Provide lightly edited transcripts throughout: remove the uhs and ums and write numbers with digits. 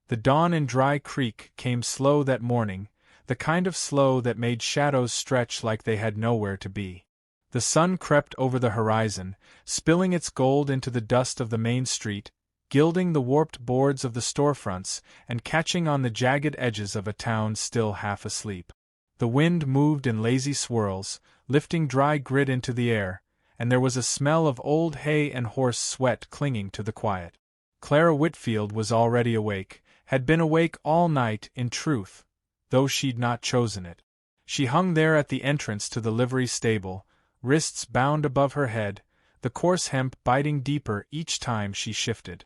The dawn in Dry Creek came slow that morning, the kind of slow that made shadows stretch like they had nowhere to be. The sun crept over the horizon, spilling its gold into the dust of the main street, gilding the warped boards of the storefronts, and catching on the jagged edges of a town still half asleep. The wind moved in lazy swirls, lifting dry grit into the air, and there was a smell of old hay and horse sweat clinging to the quiet. Clara Whitfield was already awake, had been awake all night, in truth, though she'd not chosen it. She hung there at the entrance to the livery stable, wrists bound above her head, the coarse hemp biting deeper each time she shifted.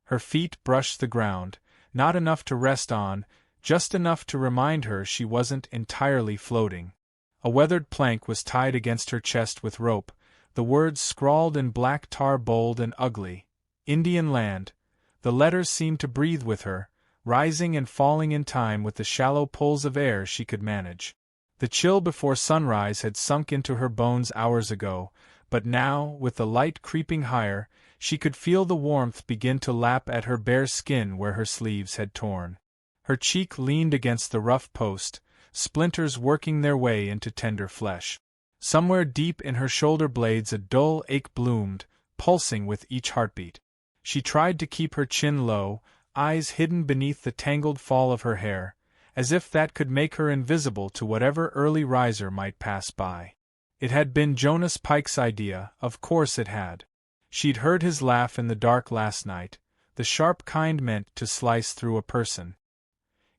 Her feet brushed the ground, not enough to rest on, just enough to remind her she wasn't entirely floating. A weathered plank was tied against her chest with rope, the words scrawled in black tar bold and ugly, "Indian Land." The letters seemed to breathe with her, rising and falling in time with the shallow pulls of air she could manage. The chill before sunrise had sunk into her bones hours ago, but now, with the light creeping higher, she could feel the warmth begin to lap at her bare skin where her sleeves had torn. Her cheek leaned against the rough post, splinters working their way into tender flesh. Somewhere deep in her shoulder blades a dull ache bloomed, pulsing with each heartbeat. She tried to keep her chin low, eyes hidden beneath the tangled fall of her hair, as if that could make her invisible to whatever early riser might pass by. It had been Jonas Pike's idea, of course it had. She'd heard his laugh in the dark last night, the sharp kind meant to slice through a person.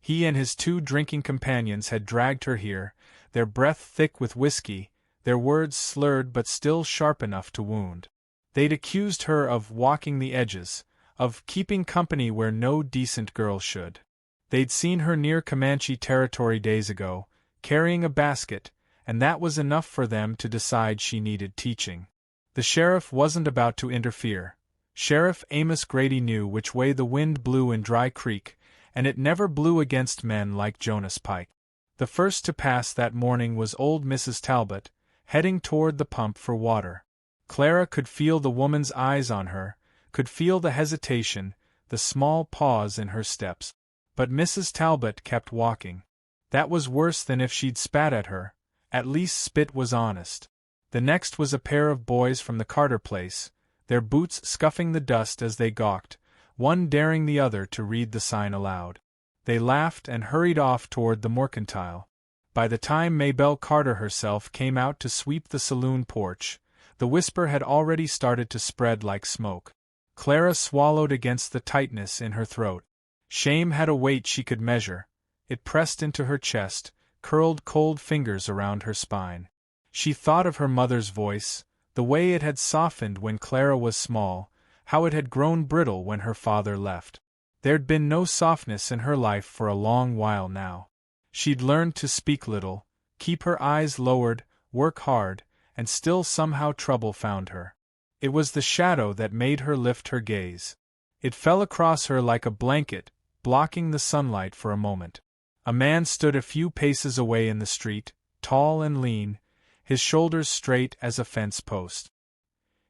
He and his 2 drinking companions had dragged her here, their breath thick with whiskey, their words slurred but still sharp enough to wound. They'd accused her of walking the edges, of keeping company where no decent girl should. They'd seen her near Comanche territory days ago, carrying a basket, and that was enough for them to decide she needed teaching. The sheriff wasn't about to interfere. Sheriff Amos Grady knew which way the wind blew in Dry Creek, and it never blew against men like Jonas Pike. The first to pass that morning was old Mrs. Talbot, heading toward the pump for water. Clara could feel the woman's eyes on her, could feel the hesitation, the small pause in her steps. But Mrs. Talbot kept walking. That was worse than if she'd spat at her, at least spit was honest. The next was a pair of boys from the Carter place, their boots scuffing the dust as they gawked, one daring the other to read the sign aloud. They laughed and hurried off toward the Mercantile. By the time Maybelle Carter herself came out to sweep the saloon porch, the whisper had already started to spread like smoke. Clara swallowed against the tightness in her throat. Shame had a weight she could measure. It pressed into her chest, curled cold fingers around her spine. She thought of her mother's voice, the way it had softened when Clara was small, how it had grown brittle when her father left. There'd been no softness in her life for a long while now. She'd learned to speak little, keep her eyes lowered, work hard, and still somehow trouble found her. It was the shadow that made her lift her gaze. It fell across her like a blanket, blocking the sunlight for a moment. A man stood a few paces away in the street, tall and lean, his shoulders straight as a fence post.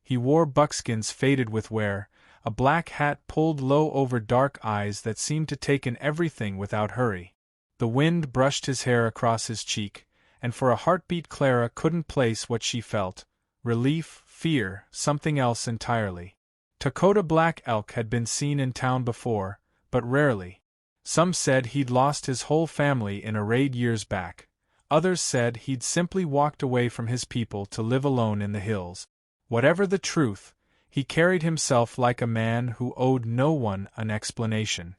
He wore buckskins faded with wear, a black hat pulled low over dark eyes that seemed to take in everything without hurry. The wind brushed his hair across his cheek, and for a heartbeat Clara couldn't place what she felt: relief, fear, something else entirely. Dakota Black Elk had been seen in town before, but rarely. Some said he'd lost his whole family in a raid years back. Others said he'd simply walked away from his people to live alone in the hills. Whatever the truth, he carried himself like a man who owed no one an explanation.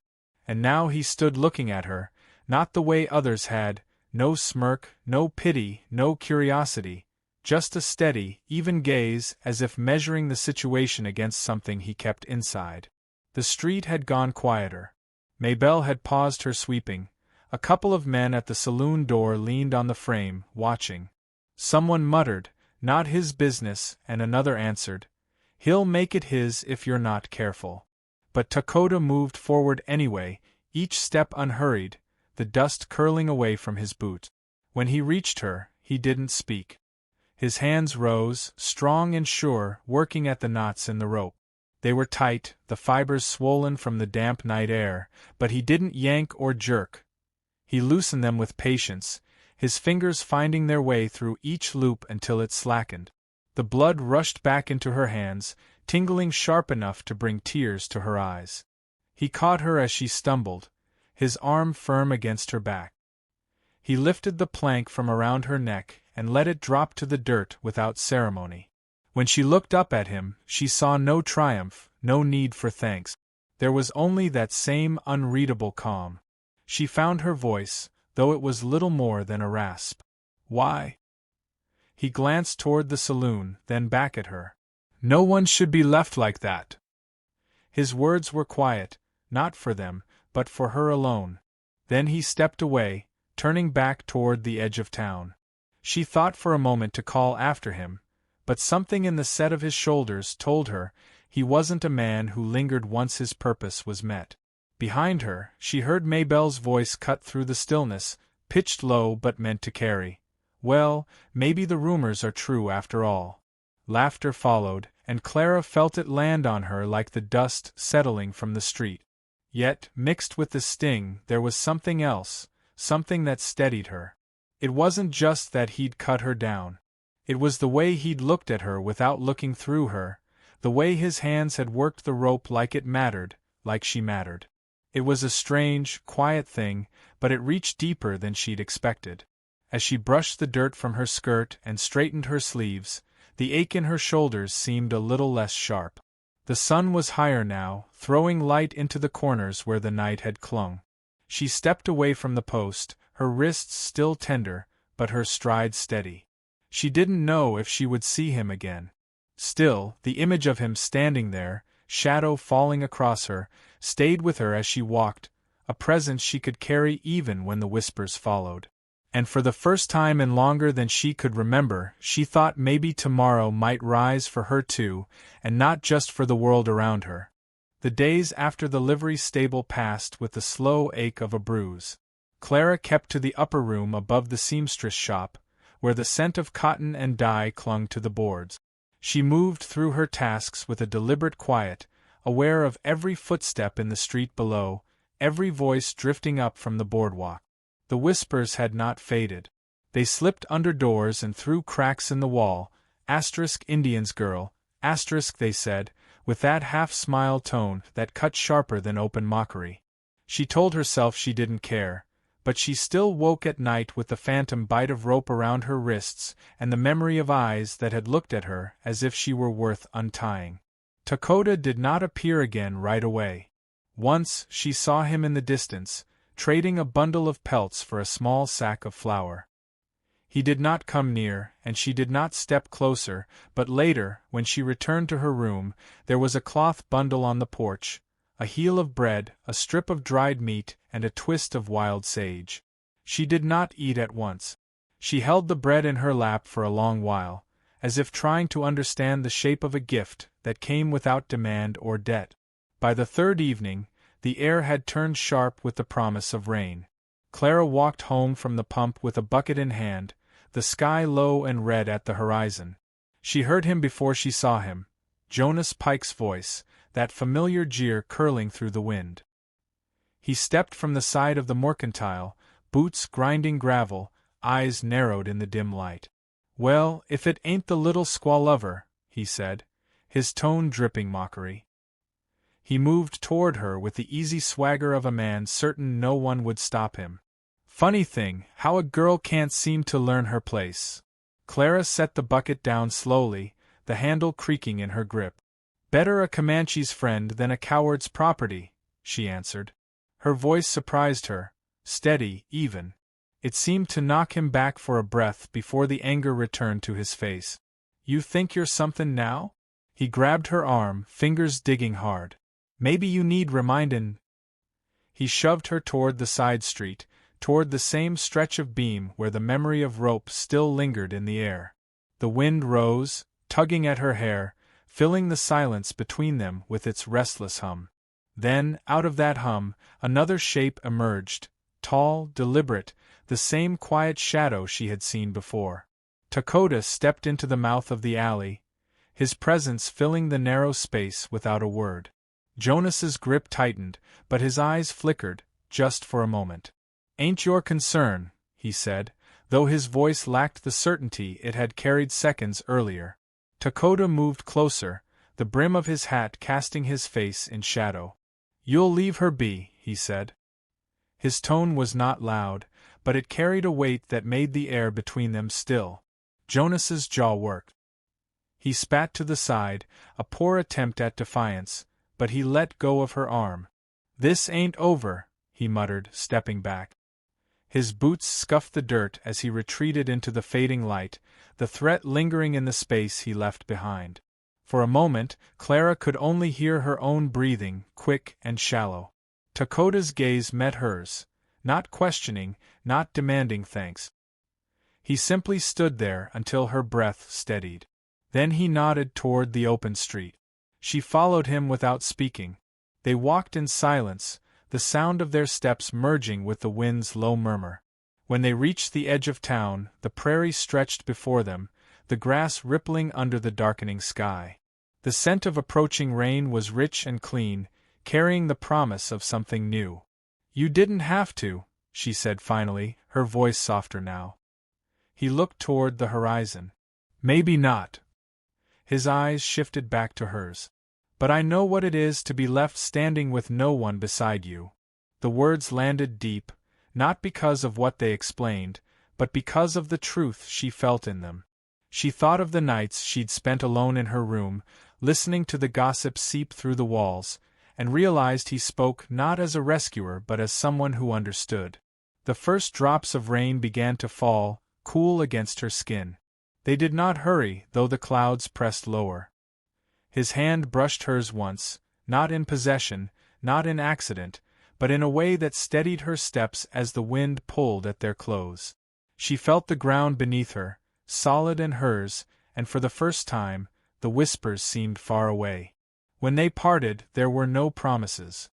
And now he stood looking at her, not the way others had, no smirk, no pity, no curiosity, just a steady, even gaze, as if measuring the situation against something he kept inside. The street had gone quieter. Maybelle had paused her sweeping. A couple of men at the saloon door leaned on the frame, watching. Someone muttered, "Not his business," and another answered, "He'll make it his if you're not careful." But Dakota moved forward anyway, each step unhurried, the dust curling away from his boot. When he reached her, he didn't speak. His hands rose, strong and sure, working at the knots in the rope. They were tight, the fibers swollen from the damp night air, but he didn't yank or jerk. He loosened them with patience, his fingers finding their way through each loop until it slackened. The blood rushed back into her hands, tingling sharp enough to bring tears to her eyes. He caught her as she stumbled, his arm firm against her back. He lifted the plank from around her neck and let it drop to the dirt without ceremony. When she looked up at him, she saw no triumph, no need for thanks. There was only that same unreadable calm. She found her voice, though it was little more than a rasp. "Why?" He glanced toward the saloon, then back at her. "No one should be left like that." His words were quiet, not for them, but for her alone. Then he stepped away, turning back toward the edge of town. She thought for a moment to call after him, but something in the set of his shoulders told her he wasn't a man who lingered once his purpose was met. Behind her, she heard Maybelle's voice cut through the stillness, pitched low but meant to carry. "Well, maybe the rumors are true after all." Laughter followed, and Clara felt it land on her like the dust settling from the street. Yet, mixed with the sting, there was something else, something that steadied her. It wasn't just that he'd cut her down. It was the way he'd looked at her without looking through her, the way his hands had worked the rope like it mattered, like she mattered. It was a strange, quiet thing, but it reached deeper than she'd expected. As she brushed the dirt from her skirt and straightened her sleeves, the ache in her shoulders seemed a little less sharp. The sun was higher now, throwing light into the corners where the night had clung. She stepped away from the post, her wrists still tender, but her stride steady. She didn't know if she would see him again. Still, the image of him standing there, shadow falling across her, stayed with her as she walked, a presence she could carry even when the whispers followed. And for the first time in longer than she could remember, she thought maybe tomorrow might rise for her too, and not just for the world around her. The days after the livery stable passed with the slow ache of a bruise. Clara kept to the upper room above the seamstress shop, where the scent of cotton and dye clung to the boards. She moved through her tasks with a deliberate quiet, aware of every footstep in the street below, every voice drifting up from the boardwalk. The whispers had not faded. They slipped under doors and through cracks in the wall. Indian's girl, they said, with that half-smile tone that cut sharper than open mockery. She told herself she didn't care, but she still woke at night with the phantom bite of rope around her wrists and the memory of eyes that had looked at her as if she were worth untying. Dakota did not appear again right away. Once she saw him in the distance, trading a bundle of pelts for a small sack of flour. He did not come near, and she did not step closer, but later, when she returned to her room, there was a cloth bundle on the porch, a heel of bread, a strip of dried meat, and a twist of wild sage. She did not eat at once. She held the bread in her lap for a long while, as if trying to understand the shape of a gift that came without demand or debt. By the third evening, the air had turned sharp with the promise of rain. Clara walked home from the pump with a bucket in hand, the sky low and red at the horizon. She heard him before she saw him, Jonas Pike's voice, that familiar jeer curling through the wind. He stepped from the side of the mercantile, boots grinding gravel, eyes narrowed in the dim light. "Well, if it ain't the little squaw lover," he said, his tone dripping mockery. He moved toward her with the easy swagger of a man certain no one would stop him. Funny thing, how a girl can't seem to learn her place. Clara set the bucket down slowly, the handle creaking in her grip. "Better a Comanche's friend than a coward's property," she answered. Her voice surprised her, steady, even. It seemed to knock him back for a breath before the anger returned to his face. "You think you're something now?" He grabbed her arm, fingers digging hard. "Maybe you need remindin'." He shoved her toward the side street, toward the same stretch of beam where the memory of rope still lingered in the air. The wind rose, tugging at her hair, filling the silence between them with its restless hum. Then, out of that hum, another shape emerged, tall, deliberate, the same quiet shadow she had seen before. Dakota stepped into the mouth of the alley, his presence filling the narrow space without a word. Jonas's grip tightened, but his eyes flickered, just for a moment. "Ain't your concern," he said, though his voice lacked the certainty it had carried seconds earlier. Dakota moved closer, the brim of his hat casting his face in shadow. "You'll leave her be," he said. His tone was not loud, but it carried a weight that made the air between them still. Jonas's jaw worked. He spat to the side, a poor attempt at defiance, but he let go of her arm. "This ain't over," he muttered, stepping back. His boots scuffed the dirt as he retreated into the fading light, the threat lingering in the space he left behind. For a moment, Clara could only hear her own breathing, quick and shallow. Dakota's gaze met hers, not questioning, not demanding thanks. He simply stood there until her breath steadied. Then he nodded toward the open street. She followed him without speaking. They walked in silence, the sound of their steps merging with the wind's low murmur. When they reached the edge of town, the prairie stretched before them, the grass rippling under the darkening sky. The scent of approaching rain was rich and clean, carrying the promise of something new. "You didn't have to," she said finally, her voice softer now. He looked toward the horizon. "Maybe not." His eyes shifted back to hers. "But I know what it is to be left standing with no one beside you." The words landed deep, not because of what they explained, but because of the truth she felt in them. She thought of the nights she'd spent alone in her room, listening to the gossip seep through the walls, and realized he spoke not as a rescuer but as someone who understood. The first drops of rain began to fall, cool against her skin. They did not hurry, though the clouds pressed lower. His hand brushed hers once, not in possession, not in accident, but in a way that steadied her steps as the wind pulled at their clothes. She felt the ground beneath her, solid and hers, and for the first time, the whispers seemed far away. When they parted, there were no promises.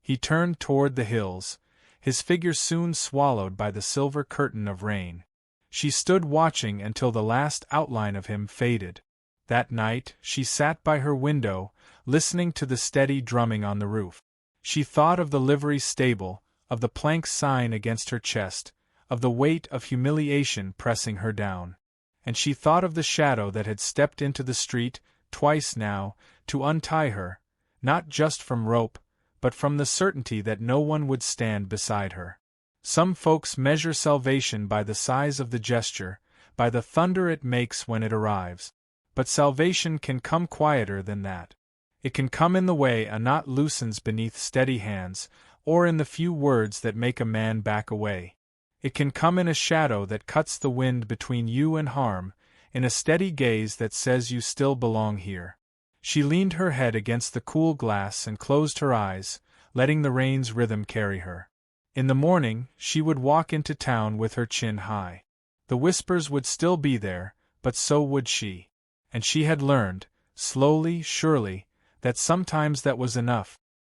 He turned toward the hills, his figure soon swallowed by the silver curtain of rain. She stood watching until the last outline of him faded. That night, she sat by her window, listening to the steady drumming on the roof. She thought of the livery stable, of the plank sign against her chest, of the weight of humiliation pressing her down. And she thought of the shadow that had stepped into the street, twice now, to untie her, not just from rope, but from the certainty that no one would stand beside her. Some folks measure salvation by the size of the gesture, by the thunder it makes when it arrives. But salvation can come quieter than that. It can come in the way a knot loosens beneath steady hands, or in the few words that make a man back away. It can come in a shadow that cuts the wind between you and harm, in a steady gaze that says you still belong here. She leaned her head against the cool glass and closed her eyes, letting the rain's rhythm carry her. In the morning, she would walk into town with her chin high. The whispers would still be there, but so would she. And she had learned, slowly, surely, that sometimes that was enough.